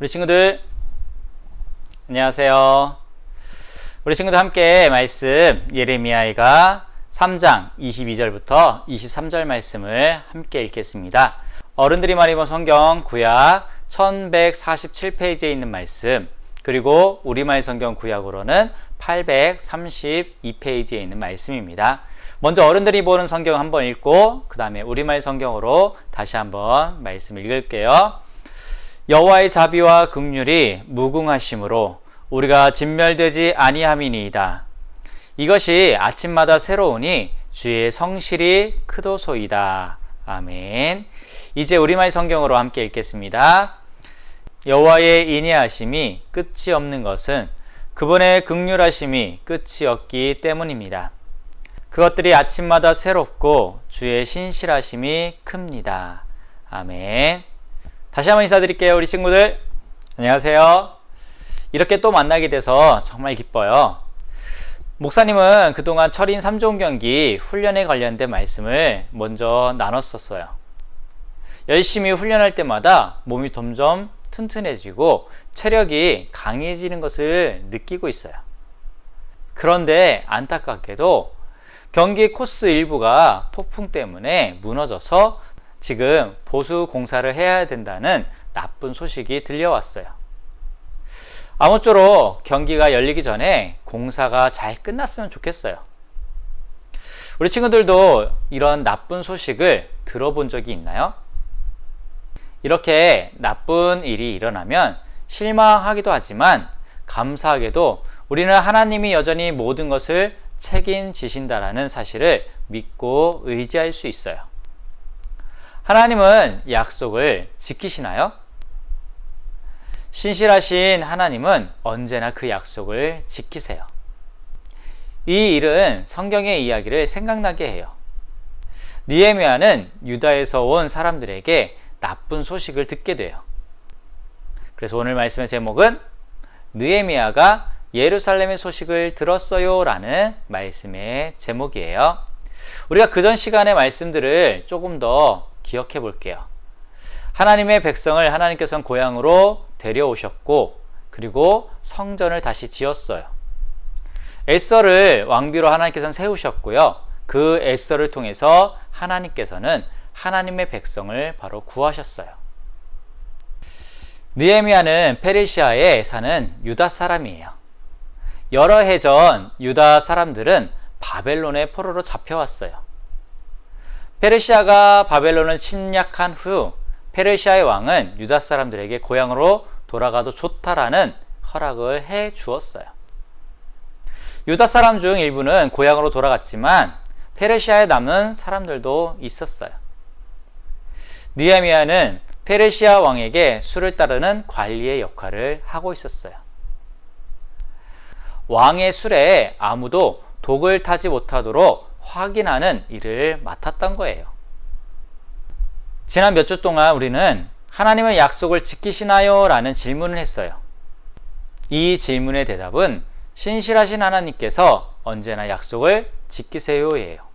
우리 친구들 안녕하세요. 우리 친구들 함께 말씀 예레미야가 3장 22절부터 23절 말씀을 함께 읽겠습니다. 어른들이 많이 본 성경 구약 1147페이지에 있는 말씀, 그리고 우리말 성경 구약으로는 832페이지에 있는 말씀입니다. 먼저 어른들이 보는 성경 한번 읽고 그 다음에 우리말 성경으로 다시 한번 말씀 읽을게요. 여호와의 자비와 긍휼이 무궁하심으로 우리가 진멸되지 아니함이니이다. 이것이 아침마다 새로우니 주의 성실이 크도소이다. 아멘. 이제 우리말 성경으로 함께 읽겠습니다. 여호와의 인애하심이 끝이 없는 것은 그분의 긍휼하심이 끝이 없기 때문입니다. 그것들이 아침마다 새롭고 주의 신실하심이 큽니다. 아멘. 다시 한번 인사드릴게요. 우리 친구들 안녕하세요. 이렇게 또 만나게 돼서 정말 기뻐요. 목사님은 그동안 철인 3종 경기 훈련에 관련된 말씀을 먼저 나눴었어요. 열심히 훈련할 때마다 몸이 점점 튼튼해지고 체력이 강해지는 것을 느끼고 있어요. 그런데 안타깝게도 경기 코스 일부가 폭풍 때문에 무너져서 지금 보수 공사를 해야 된다는 나쁜 소식이 들려왔어요. 아무쪼록 경기가 열리기 전에 공사가 잘 끝났으면 좋겠어요. 우리 친구들도 이런 나쁜 소식을 들어본 적이 있나요? 이렇게 나쁜 일이 일어나면 실망하기도 하지만 감사하게도 우리는 하나님이 여전히 모든 것을 책임지신다라는 사실을 믿고 의지할 수 있어요. 하나님은 약속을 지키시나요? 신실하신 하나님은 언제나 그 약속을 지키세요. 이 일은 성경의 이야기를 생각나게 해요. 느헤미야는 유다에서 온 사람들에게 나쁜 소식을 듣게 돼요. 그래서 오늘 말씀의 제목은 느헤미야가 예루살렘의 소식을 들었어요 라는 말씀의 제목이에요. 우리가 그전 시간의 말씀들을 조금 더 기억해 볼게요. 하나님의 백성을 하나님께서는 고향으로 데려오셨고, 그리고 성전을 다시 지었어요. 에서를 왕비로 하나님께서는 세우셨고요. 그 에서를 통해서 하나님께서는 하나님의 백성을 바로 구하셨어요. 느헤미야는 페르시아에 사는 유다 사람이에요. 여러 해 전 유다 사람들은 바벨론의 포로로 잡혀왔어요. 페르시아가 바벨론을 침략한 후 페르시아의 왕은 유다 사람들에게 고향으로 돌아가도 좋다라는 허락을 해 주었어요. 유다 사람 중 일부는 고향으로 돌아갔지만 페르시아에 남은 사람들도 있었어요. 느헤미야는 페르시아 왕에게 수를 따르는 관리의 역할을 하고 있었어요. 왕의 술에 아무도 독을 타지 못하도록 확인하는 일을 맡았던 거예요. 지난 몇 주 동안 우리는 하나님의 약속을 지키시나요? 라는 질문을 했어요. 이 질문의 대답은 신실하신 하나님께서 언제나 약속을 지키세요예요.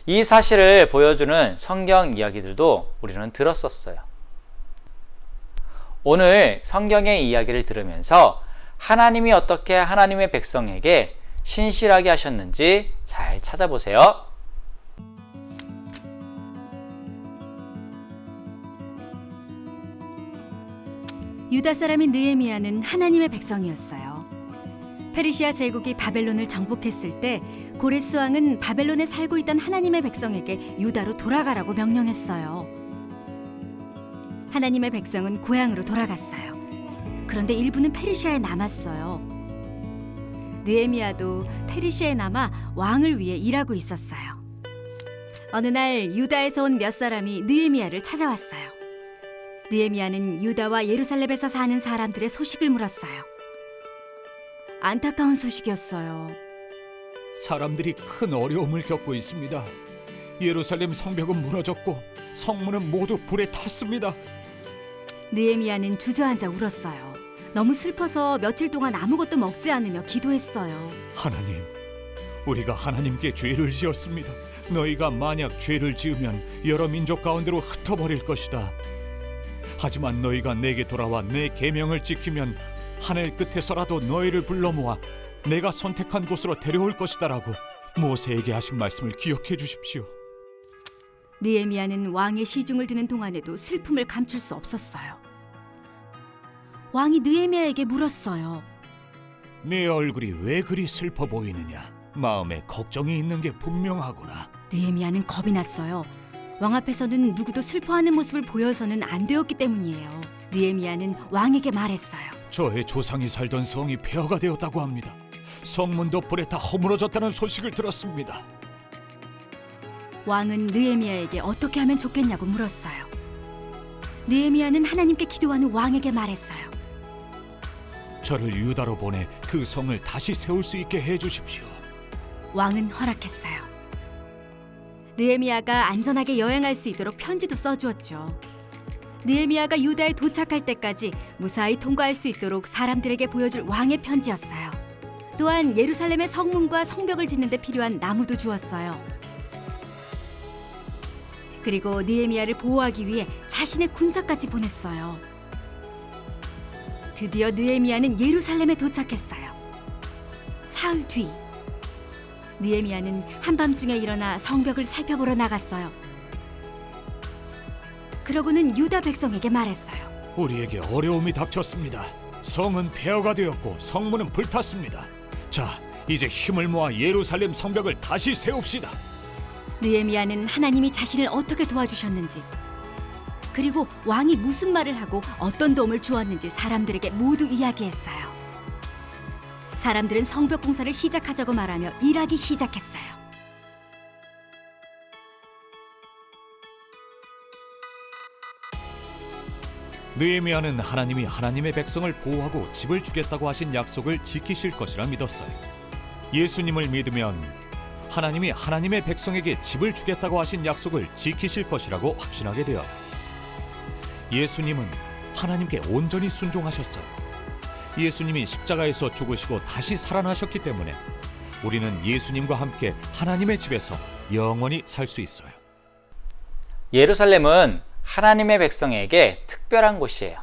이 사실을 보여주는 성경 이야기들도 우리는 들었었어요. 오늘 성경의 이야기를 들으면서 하나님이 어떻게 하나님의 백성에게 신실하게 하셨는지 잘 찾아보세요. 유다 사람인 느헤미야는 하나님의 백성이었어요. 페르시아 제국이 바벨론을 정복했을 때 고레스 왕은 바벨론에 살고 있던 하나님의 백성에게 유다로 돌아가라고 명령했어요. 하나님의 백성은 고향으로 돌아갔어요. 그런데 일부는 페르시아에 남았어요. 느헤미야도 페르시아에 남아 왕을 위해 일하고 있었어요. 어느 날 유다에서 온 몇 사람이 느헤미야를 찾아왔어요. 느헤미야는 유다와 예루살렘에서 사는 사람들의 소식을 물었어요. 안타까운 소식이었어요. 사람들이 큰 어려움을 겪고 있습니다. 예루살렘 성벽은 무너졌고 성문은 모두 불에 탔습니다. 느헤미야는 주저앉아 울었어요. 너무 슬퍼서 며칠 동안 아무것도 먹지 않으며 기도했어요. 하나님, 우리가 하나님께 죄를 지었습니다. 너희가 만약 죄를 지으면 여러 민족 가운데로 흩어버릴 것이다. 하지만 너희가 내게 돌아와 내 계명을 지키면 하늘 끝에서라도 너희를 불러 모아 내가 선택한 곳으로 데려올 것이다라고 모세에게 하신 말씀을 기억해 주십시오. 느헤미야는 왕의 시중을 듣는 동안에도 슬픔을 감출 수 없었어요. 왕이 느헤미야에게 물었어요. 네 얼굴이 왜 그리 슬퍼 보이느냐? 마음에 걱정이 있는 게 분명하구나. 느헤미야는 겁이 났어요. 왕 앞에서는 누구도 슬퍼하는 모습을 보여서는 안 되었기 때문이에요. 느헤미야는 왕에게 말했어요. 저의 조상이 살던 성이 폐허가 되었다고 합니다. 성문도 불에 다 허물어졌다는 소식을 들었습니다. 왕은 느헤미야에게 어떻게 하면 좋겠냐고 물었어요. 느헤미야는 하나님께 기도한 후 왕에게 말했어요. 저를 유다로 보내 그 성을 다시 세울 수 있게 해주십시오. 왕은 허락했어요. 느헤미야가 안전하게 여행할 수 있도록 편지도 써주었죠. 느헤미야가 유다에 도착할 때까지 무사히 통과할 수 있도록 사람들에게 보여줄 왕의 편지였어요. 또한 예루살렘의 성문과 성벽을 짓는 데 필요한 나무도 주었어요. 그리고 느헤미야를 보호하기 위해 자신의 군사까지 보냈어요. 드디어 느헤미야는 예루살렘에 도착했어요. 사흘 뒤 느헤미야는 한밤중에 일어나 성벽을 살펴보러 나갔어요. 그러고는 유다 백성에게 말했어요. 우리에게 어려움이 닥쳤습니다. 성은 폐허가 되었고 성문은 불탔습니다. 자, 이제 힘을 모아 예루살렘 성벽을 다시 세웁시다. 느헤미야는 하나님이 자신을 어떻게 도와주셨는지, 그리고 왕이 무슨 말을 하고 어떤 도움을 주었는지 사람들에게 모두 이야기했어요. 사람들은 성벽 공사를 시작하자고 말하며 일하기 시작했어요. 느헤미야는 하나님이 하나님의 백성을 보호하고 집을 주겠다고 하신 약속을 지키실 것이라 믿었어요. 예수님을 믿으면 하나님이 하나님의 백성에게 집을 주겠다고 하신 약속을 지키실 것이라고 확신하게 되어요. 예수님은 하나님께 온전히 순종하셨어요. 예수님이 십자가에서 죽으시고 다시 살아나셨기 때문에 우리는 예수님과 함께 하나님의 집에서 영원히 살 수 있어요. 예루살렘은 하나님의 백성에게 특별한 곳이에요.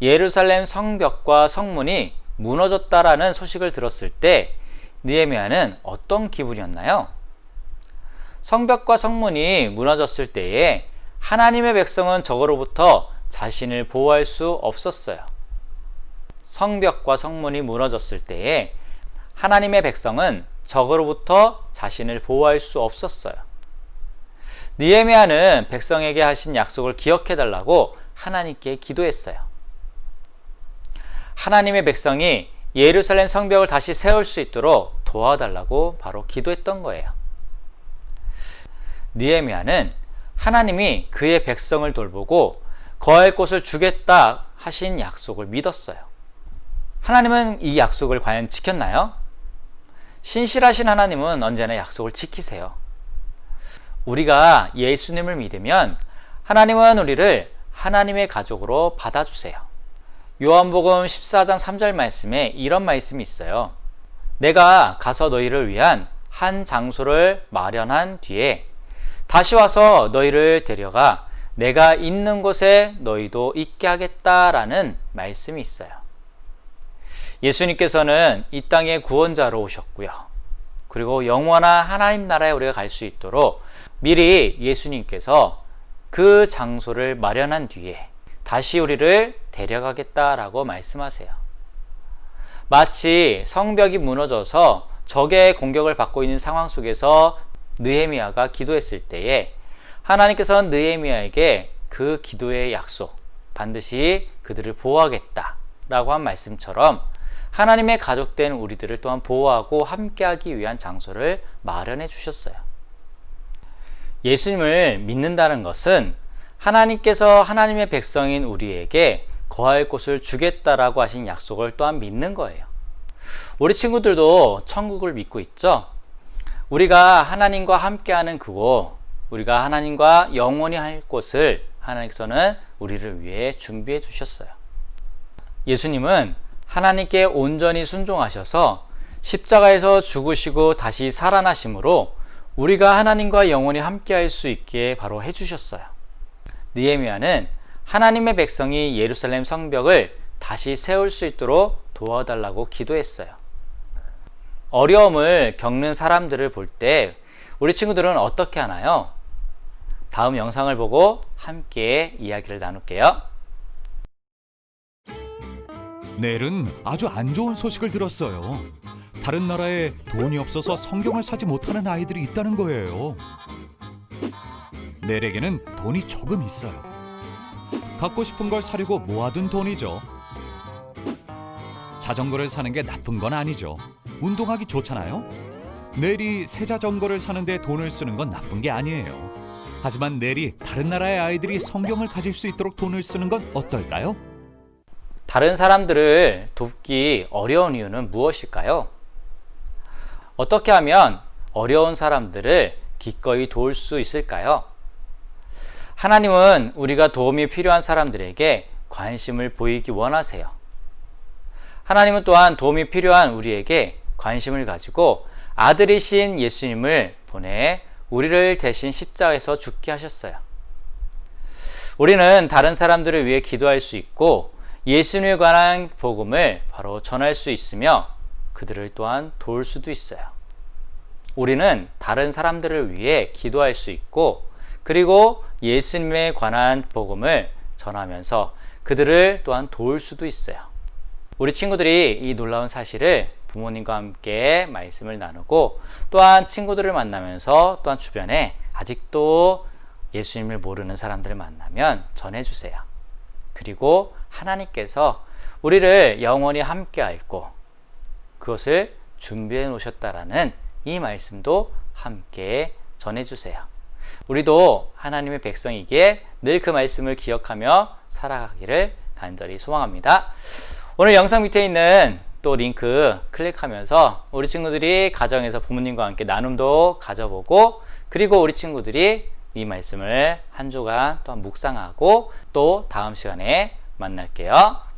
예루살렘 성벽과 성문이 무너졌다라는 소식을 들었을 때 느헤미야는 어떤 기분이었나요? 성벽과 성문이 무너졌을 때에 하나님의 백성은 저거로부터 자신을 보호할 수 없었어요. 성벽과 성문이 무너졌을 때에 하나님의 백성은 적으로부터 자신을 보호할 수 없었어요. 느헤미야는 백성에게 하신 약속을 기억해 달라고 하나님께 기도했어요. 하나님의 백성이 예루살렘 성벽을 다시 세울 수 있도록 도와달라고 바로 기도했던 거예요. 느헤미야는 하나님이 그의 백성을 돌보고 거할 곳을 주겠다 하신 약속을 믿었어요. 하나님은 이 약속을 과연 지켰나요? 신실하신 하나님은 언제나 약속을 지키세요. 우리가 예수님을 믿으면 하나님은 우리를 하나님의 가족으로 받아주세요. 요한복음 14장 3절 말씀에 이런 말씀이 있어요. 내가 가서 너희를 위한 한 장소를 마련한 뒤에 다시 와서 너희를 데려가 내가 있는 곳에 너희도 있게 하겠다라는 말씀이 있어요. 예수님께서는 이 땅에 구원자로 오셨고요. 그리고 영원한 하나님 나라에 우리가 갈 수 있도록 미리 예수님께서 그 장소를 마련한 뒤에 다시 우리를 데려가겠다라고 말씀하세요. 마치 성벽이 무너져서 적의 공격을 받고 있는 상황 속에서 느헤미야가 기도했을 때에 하나님께서는 느헤미야에게 그 기도의 약속, 반드시 그들을 보호하겠다라고 한 말씀처럼 하나님의 가족된 우리들을 또한 보호하고 함께하기 위한 장소를 마련해 주셨어요. 예수님을 믿는다는 것은 하나님께서 하나님의 백성인 우리에게 거할 곳을 주겠다라고 하신 약속을 또한 믿는 거예요. 우리 친구들도 천국을 믿고 있죠? 우리가 하나님과 함께하는 그곳, 우리가 하나님과 영원히 할 곳을 하나님께서는 우리를 위해 준비해 주셨어요. 예수님은 하나님께 온전히 순종하셔서 십자가에서 죽으시고 다시 살아나심으로 우리가 하나님과 영원히 함께할 수 있게 바로 해주셨어요. 느헤미야는 하나님의 백성이 예루살렘 성벽을 다시 세울 수 있도록 도와달라고 기도했어요. 어려움을 겪는 사람들을 볼 때 우리 친구들은 어떻게 하나요? 다음 영상을 보고 함께 이야기를 나눌게요. 내일은 아주 안 좋은 소식을 들었어요. 다른 나라에 돈이 없어서 성경을 사지 못하는 아이들이 있다는 거예요. 넬에게는 돈이 조금 있어요. 갖고 싶은 걸 사려고 모아둔 돈이죠. 자전거를 사는 게 나쁜 건 아니죠. 운동하기 좋잖아요. 넬이 새 자전거를 사는데 돈을 쓰는 건 나쁜 게 아니에요. 하지만 넬이 다른 나라의 아이들이 성경을 가질 수 있도록 돈을 쓰는 건 어떨까요? 다른 사람들을 돕기 어려운 이유는 무엇일까요? 어떻게 하면 어려운 사람들을 기꺼이 도울 수 있을까요? 하나님은 우리가 도움이 필요한 사람들에게 관심을 보이기 원하세요. 하나님은 또한 도움이 필요한 우리에게 관심을 가지고 아들이신 예수님을 보내 우리를 대신 십자가에서 죽게 하셨어요. 우리는 다른 사람들을 위해 기도할 수 있고 예수님에 관한 복음을 바로 전할 수 있으며 그들을 또한 도울 수도 있어요. 우리는 다른 사람들을 위해 기도할 수 있고 그리고 예수님에 관한 복음을 전하면서 그들을 또한 도울 수도 있어요. 우리 친구들이 이 놀라운 사실을 부모님과 함께 말씀을 나누고 또한 친구들을 만나면서 또한 주변에 아직도 예수님을 모르는 사람들을 만나면 전해주세요. 그리고 하나님께서 우리를 영원히 함께 알고 그것을 준비해 놓으셨다라는 이 말씀도 함께 전해주세요. 우리도 하나님의 백성이기에 늘 그 말씀을 기억하며 살아가기를 간절히 소망합니다. 오늘 영상 밑에 있는 또 링크 클릭하면서 우리 친구들이 가정에서 부모님과 함께 나눔도 가져보고 그리고 우리 친구들이 이 말씀을 한 주간 또한 묵상하고 또 다음 시간에 만날게요.